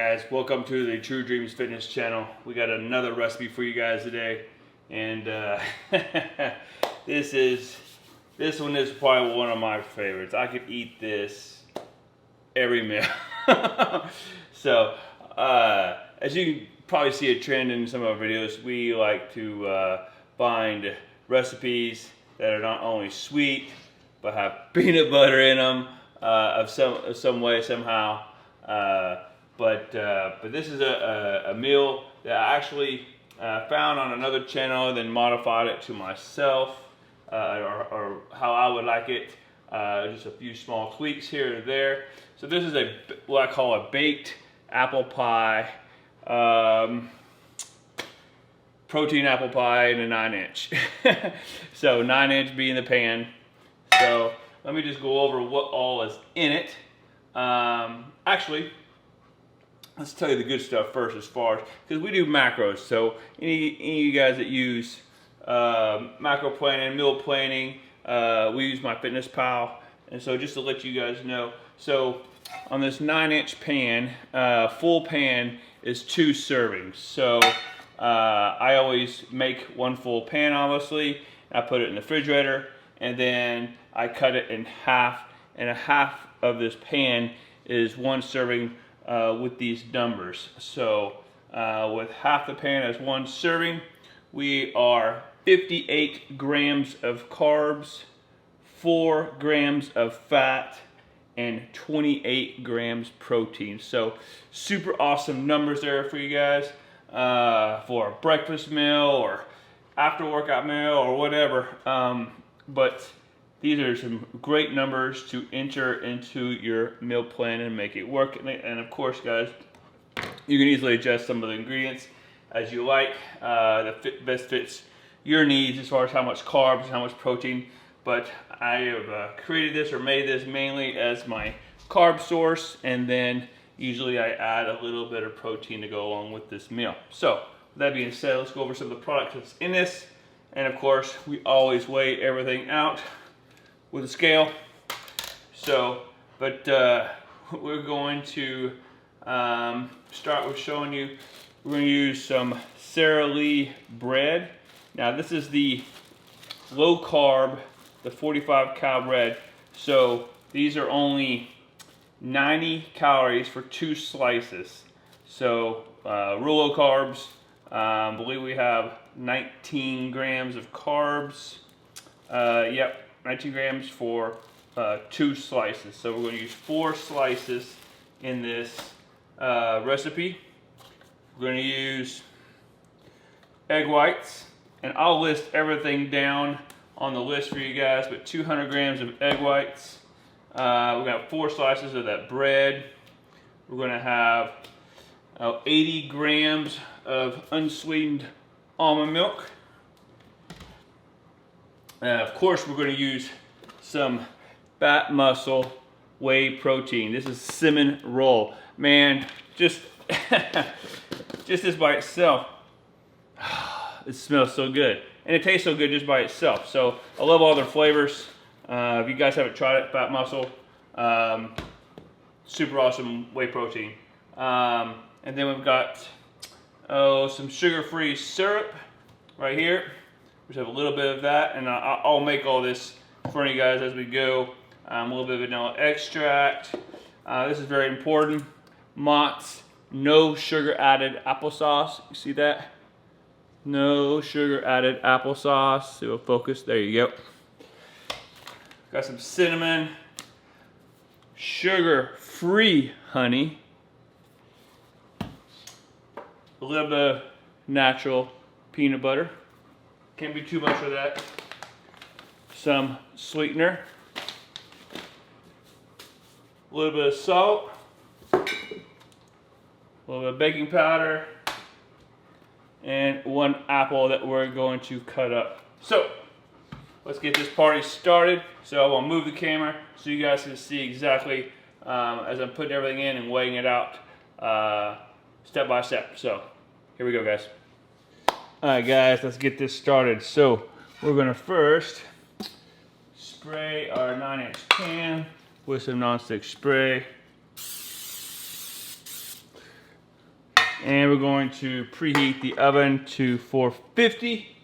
guys, welcome to the True Dreams Fitness channel. We got another recipe for you guys today, and this one is probably one of my favorites. I could eat this every meal. So as you can probably see a trend in some of our videos, we like to find recipes that are not only sweet but have peanut butter in them of some way, somehow. But this is a meal that I actually found on another channel, then modified it to myself, or how I would like it. Just a few small tweaks here and there. So this is what I call a baked apple pie, protein apple pie in a 9-inch. So 9-inch being the pan. So let me just go over what all is in it. Actually, let's tell you the good stuff first, as far as, because we do macros. So any of you guys that use macro planning, meal planning, we use MyFitnessPal. And so just to let you guys know, so on this 9-inch pan, full pan is 2 servings. So I always make one full pan, obviously. I put it in the refrigerator, and then I cut it in half, and a half of this pan is 1 serving with these numbers. So with half the pan as 1 serving, we are 58 grams of carbs, 4 grams of fat, and 28 grams protein. So super awesome numbers there for you guys for a breakfast meal or after workout meal or whatever. But these are some great numbers to enter into your meal plan and make it work. And of course, guys, you can easily adjust some of the ingredients as you like, that best fits your needs as far as how much carbs and how much protein. But I have created this or made this mainly as my carb source, and then usually I add a little bit of protein to go along with this meal. So with that being said, let's go over some of the products that's in this. And of course, we always weigh everything out with a scale. So, but we're going to start with showing you, we're going to use some Sara Lee bread. Now this is the low carb, the 45 cal bread. So these are only 90 calories for 2 slices. So real low carbs. I believe we have 19 grams of carbs. Yep, 19 grams for 2 slices. So we're going to use 4 slices in this recipe. We're going to use egg whites, and I'll list everything down on the list for you guys, but 200 grams of egg whites. We're going to have 4 slices of that bread. We're going to have 80 grams of unsweetened almond milk. And of course, we're going to use some fat muscle whey protein. This is cinnamon roll. Man, just just this by itself, it smells so good. And it tastes so good just by itself. So I love all their flavors. If you guys haven't tried it, fat muscle, super awesome whey protein. And then we've got some sugar-free syrup right here. We just have a little bit of that, and I'll make all this for you guys as we go. A little bit of vanilla extract. This is very important. Mott's no sugar added applesauce. You see that? No sugar added applesauce. It will focus. There you go. Got some cinnamon, sugar-free honey, a little bit of natural peanut butter. Can't be too much of that. Some sweetener, a little bit of salt, a little bit of baking powder, and 1 apple that we're going to cut up. So let's get this party started. So I will move the camera so you guys can see exactly as I'm putting everything in and weighing it out step by step. So here we go, guys. Alright guys, let's get this started. So we're going to first spray our 9-inch pan with some nonstick spray. And we're going to preheat the oven to 450.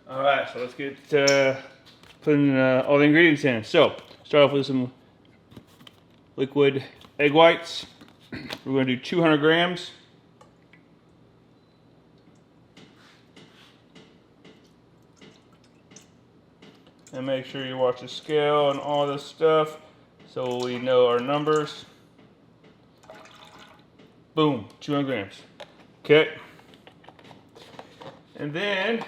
All right, so let's get putting all the ingredients in. So start off with some liquid egg whites. We're going to do 200 grams. And make sure you watch the scale and all this stuff so we know our numbers. Boom, 200 grams. Okay. And then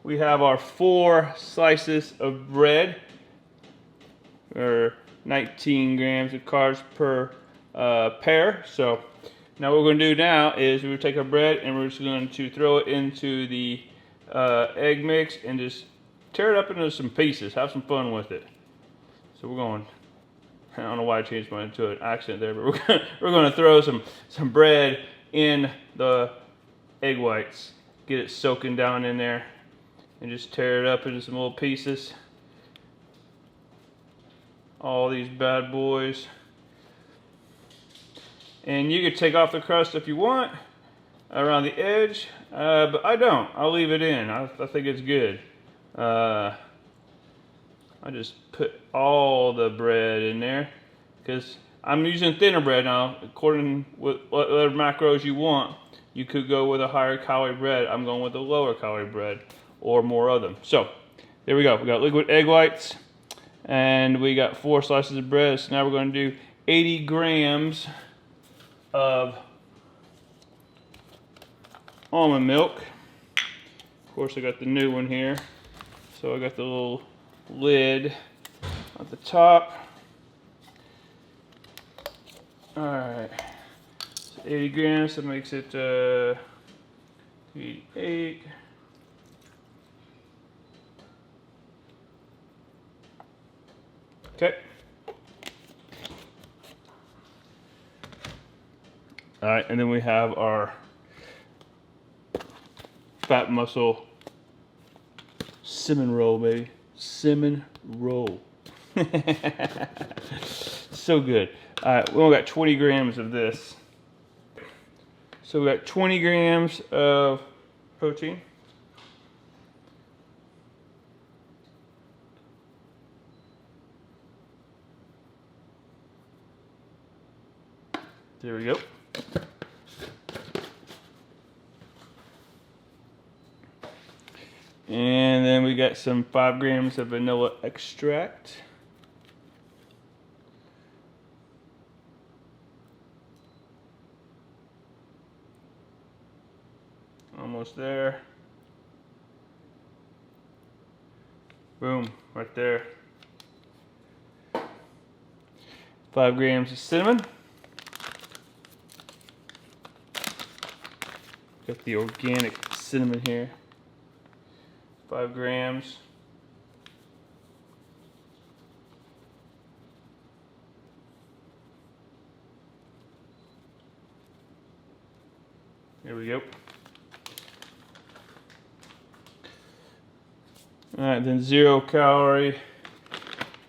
we have our 4 slices of bread, or 19 grams of carbs per pair. So now what we're going to do now is we're going to take our bread and we're just going to throw it into the egg mix and just tear it up into some pieces. Have some fun with it. So we're going, I don't know why I changed mine to an accent there, but we're going to throw some bread in the egg whites. Get it soaking down in there and just tear it up into some little pieces. All these bad boys. And you could take off the crust if you want around the edge, but I don't. I'll leave it in. I think it's good. I just put all the bread in there because I'm using thinner bread now. According with whatever macros you want, you could go with a higher calorie bread. I'm going with a lower calorie bread or more of them. So there we go. We got liquid egg whites and we got 4 slices of bread. So now we're going to do 80 grams of almond milk. Of course, I got the new one here. So I got the little lid at the top. Alright, so 80 grams, that makes it 88. Okay. Alright, and then we have our fat muscle cinnamon roll, baby. Cinnamon roll. So good. Alright, we only got 20 grams of this. So we got 20 grams of protein. There we go. And then we got some 5 grams of vanilla extract. Almost there. Boom, right there. 5 grams of cinnamon. Got the organic cinnamon here. 5 grams. There we go. Alright, then 0 calorie,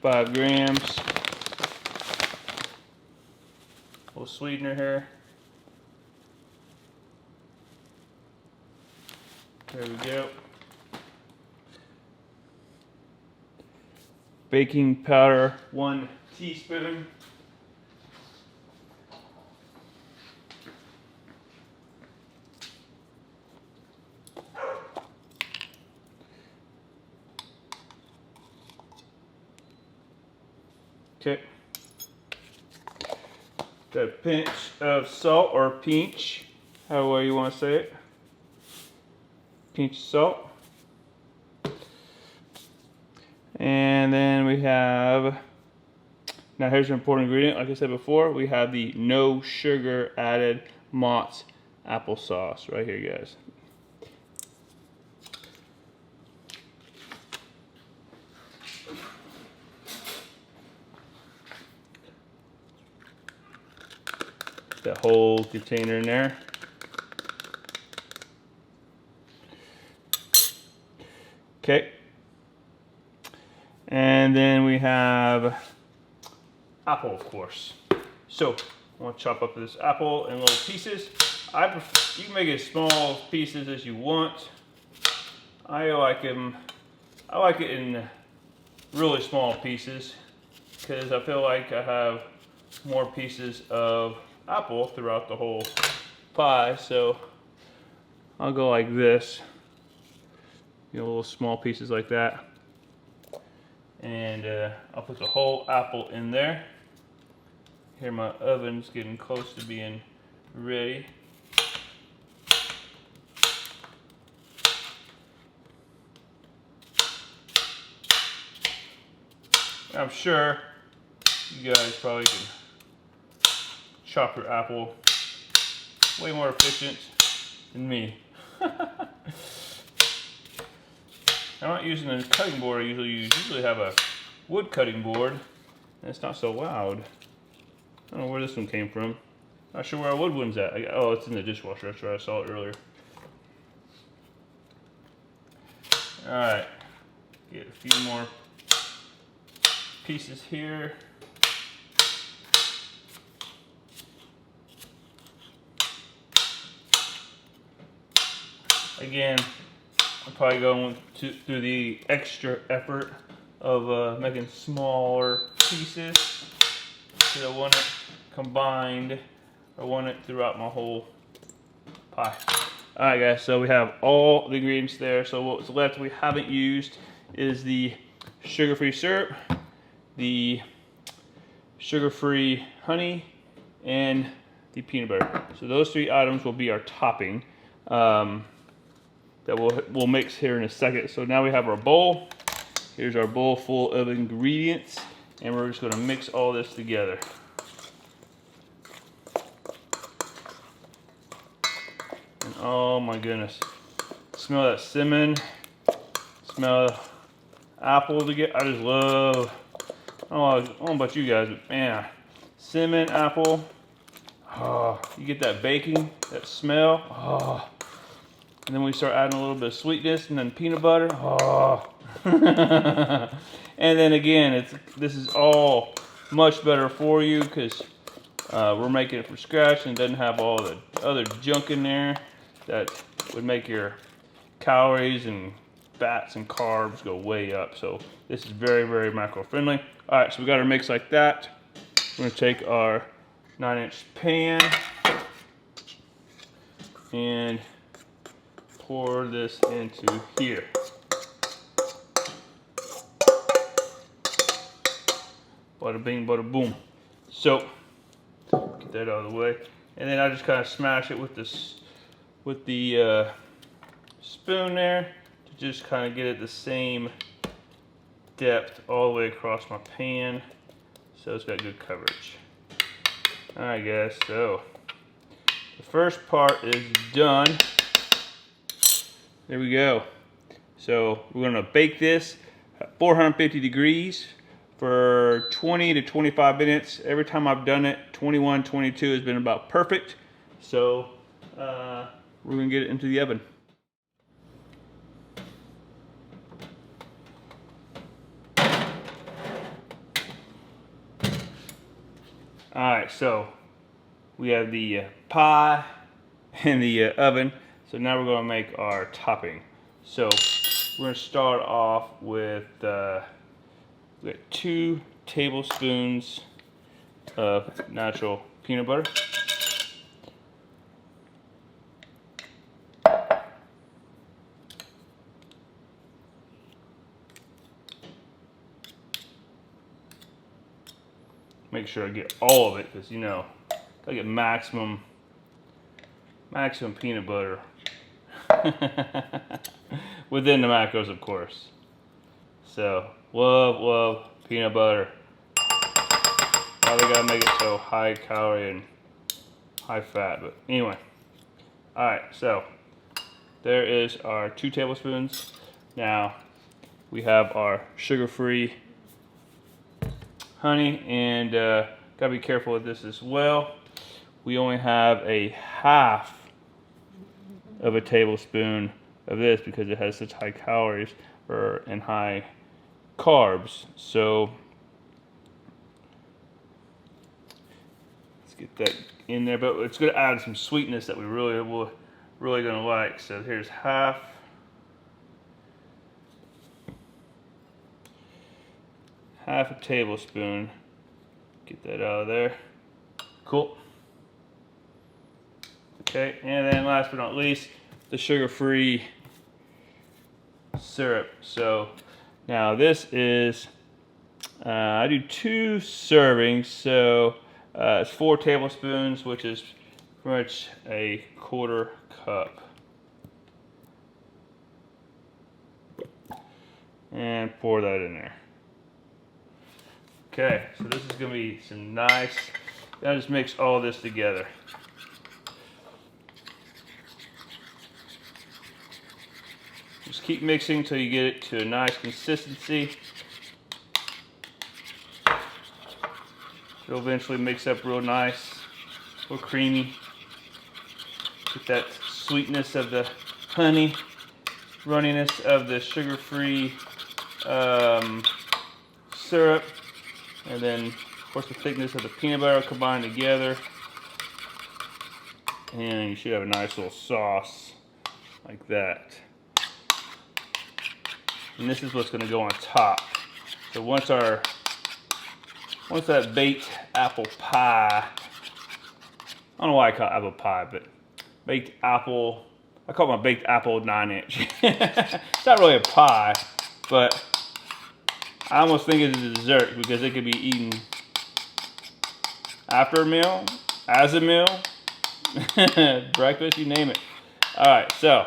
5 grams. A little sweetener here. There we go. Baking powder, 1 teaspoon. Okay. Got a pinch of salt, or pinch, however you want to say it. Pinch of salt. And then we have, now here's an important ingredient. Like I said before, we have the no sugar added Mott applesauce right here, guys. That whole container in there. Okay. And then we have apple, of course. So I want to chop up this apple in little pieces. You can make it as small pieces as you want. I like it in really small pieces because I feel like I have more pieces of apple throughout the whole pie. So I'll go like this, little small pieces like that. And I'll put the whole apple in there. Here my oven's getting close to being ready. I'm sure you guys probably can chop your apple way more efficient than me. I'm not using a cutting board I usually use. Usually have a wood cutting board, and it's not so loud. I don't know where this one came from. Not sure where our wood one's at. Oh, it's in the dishwasher. That's right. I saw it earlier. All right, get a few more pieces here. Again, I'm probably going through the extra effort of making smaller pieces because I want it combined. I want it throughout my whole pie. Alright guys, so we have all the ingredients there. So what's left we haven't used is the sugar-free syrup, the sugar-free honey, and the peanut butter. So those three items will be our topping. That we'll mix here in a second. So now we have our bowl. Here's our bowl full of ingredients, and we're just going to mix all this together. And oh my goodness, smell that cinnamon, smell apple together. I just love. I don't know about you guys, but man, cinnamon, apple. Oh, you get that baking, that smell. Oh. And then we start adding a little bit of sweetness, and then peanut butter. Oh. And then again, this is all much better for you because we're making it from scratch and it doesn't have all the other junk in there that would make your calories and fats and carbs go way up. So this is very, very macro friendly. All right, so we got our mix like that. We're gonna take our 9-inch pan and pour this into here. Bada bing, bada boom. So get that out of the way, and then I just kind of smash it with this, with the spoon there, to just kind of get it the same depth all the way across my pan, so it's got good coverage. All right, guys. So the first part is done. There we go. So we're gonna bake this at 450 degrees for 20 to 25 minutes. Every time I've done it, 21, 22 has been about perfect. So we're gonna get it into the oven. All right, so we have the pie in the oven. So now we're gonna make our topping. So we're gonna start off with we got 2 tablespoons of natural peanut butter. Make sure I get all of it because I get maximum peanut butter within the macros, of course. So love peanut butter. Probably gotta make it so high calorie and high fat, but anyway. All right, so there is our 2 tablespoons. Now we have our sugar-free honey, and gotta be careful with this as well. We only have a half of a tablespoon of this because it has such high calories and high carbs. So let's get that in there, but it's going to add some sweetness that we really going to like. So here's half a tablespoon. Get that out of there. Cool. Okay, and then last but not least, the sugar-free syrup. So now this is, I do 2 servings, so it's 4 tablespoons, which is pretty much a 1/4 cup. And pour that in there. Okay, so this is going to be some nice, I'll just mix all this together. Just keep mixing until you get it to a nice consistency. It'll eventually mix up real nice, real creamy. Get that sweetness of the honey, runniness of the sugar-free syrup, and then of course the thickness of the peanut butter combined together. And you should have a nice little sauce like that. And this is what's going to go on top. So once that baked apple pie, I don't know why I call it apple pie, but baked apple, I call it my baked apple 9-inch. It's not really a pie, but I almost think it's a dessert because it could be eaten after a meal, as a meal, breakfast, you name it. Alright, so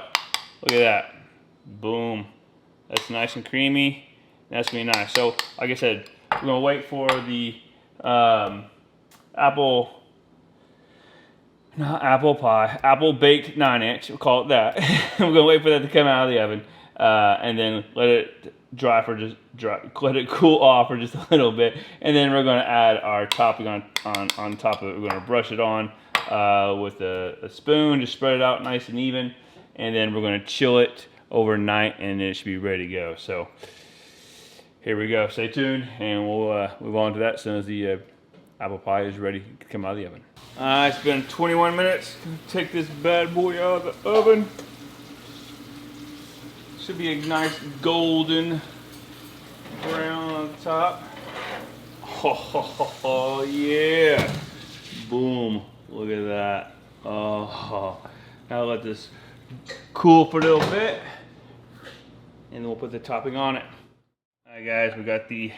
look at that. Boom. That's nice and creamy. That's gonna be nice. So, like I said, we're gonna wait for the apple baked 9-inch. We'll call it that. We're gonna wait for that to come out of the oven, and then let it let it cool off for just a little bit, and then we're gonna add our topping on top of it. We're gonna brush it on with a spoon, just spread it out nice and even, and then we're gonna chill it overnight, and it should be ready to go. So here we go. Stay tuned, and we'll move on to that as soon as the apple pie is ready to come out of the oven. It's been 21 minutes. Take this bad boy out of the oven. Should be a nice golden brown on the top. Oh yeah! Boom! Look at that. Oh, now let this cool for a little bit, and then we'll put the topping on it. Alright guys, we got the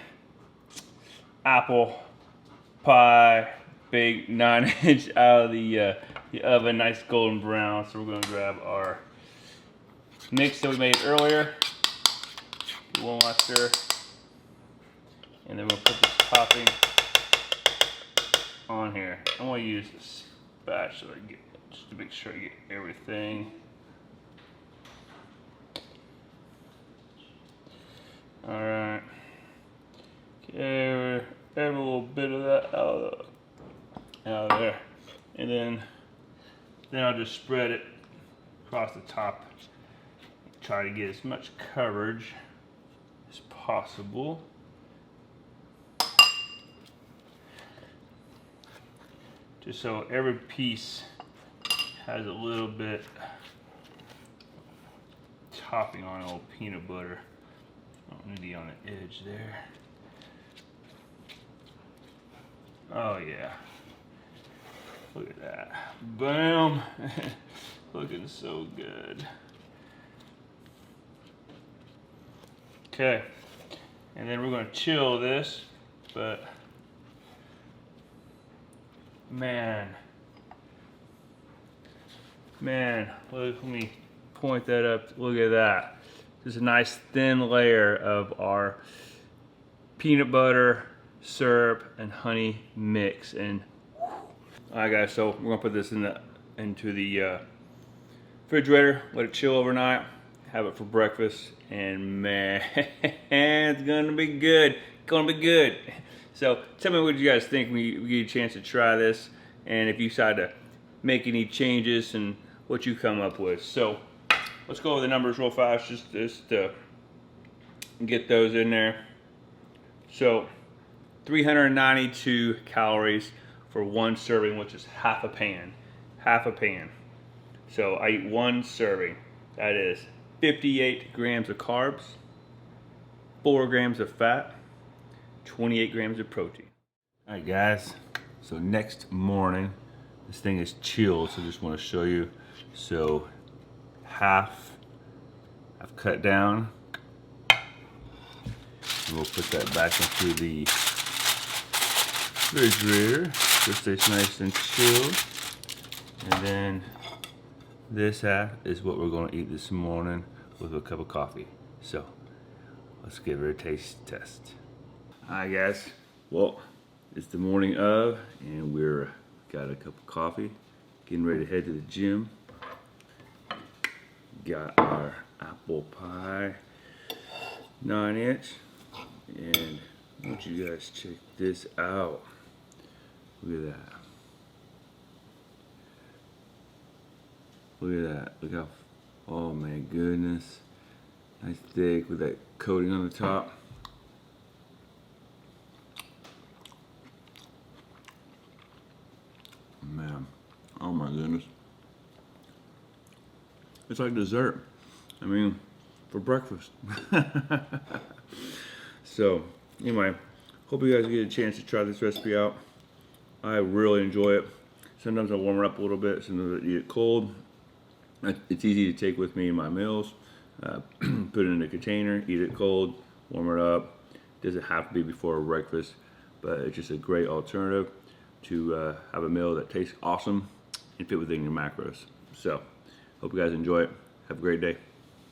apple pie big 9-inch out of the oven, nice golden brown. So we're gonna grab our mix that we made earlier, do one last stir, and then we'll put this topping on here. I'm gonna use this spatula just to make sure I get everything. Alright, okay, add a little bit of that out of there, and then I'll just spread it across the top. Try to get as much coverage as possible. Just so every piece has a little bit topping on, a little peanut butter. Maybe on the edge there. Oh yeah. Look at that. Boom. Looking so good. Okay. And then we're going to chill this, but man, let me point that up. Look at that. Just a nice thin layer of our peanut butter, syrup, and honey mix. And alright guys, so we're gonna put this into the refrigerator, let it chill overnight, have it for breakfast, and man, it's gonna be good. Gonna be good. So tell me what you guys think when you get a chance to try this, and if you decide to make any changes and what you come up with. So let's go over the numbers real fast, just to get those in there. So 392 calories for one serving, which is half a pan. Half a pan. So I eat one serving. That is 58 grams of carbs, 4 grams of fat, 28 grams of protein. All right, guys. So next morning, this thing is chilled, so just want to show you. So half I've cut down. And we'll put that back into the refrigerator so it stays nice and chilled. And then this half is what we're going to eat this morning with a cup of coffee. So let's give it a taste test. Alright guys, well, it's the morning of, and we're got a cup of coffee, getting ready to head to the gym. Got our apple pie 9-inch, and I want you guys to check this out. Look at that. Look at that. Look how, oh my goodness. Nice thick with that coating on the top. Man, oh my goodness. It's like dessert. I mean, for breakfast. So, anyway, hope you guys get a chance to try this recipe out. I really enjoy it. Sometimes I warm it up a little bit, sometimes I eat it cold. It's easy to take with me in my meals. Put it in a container, eat it cold, warm it up. Doesn't have to be before breakfast, but it's just a great alternative to have a meal that tastes awesome and fit within your macros. So, hope you guys enjoy it. Have a great day.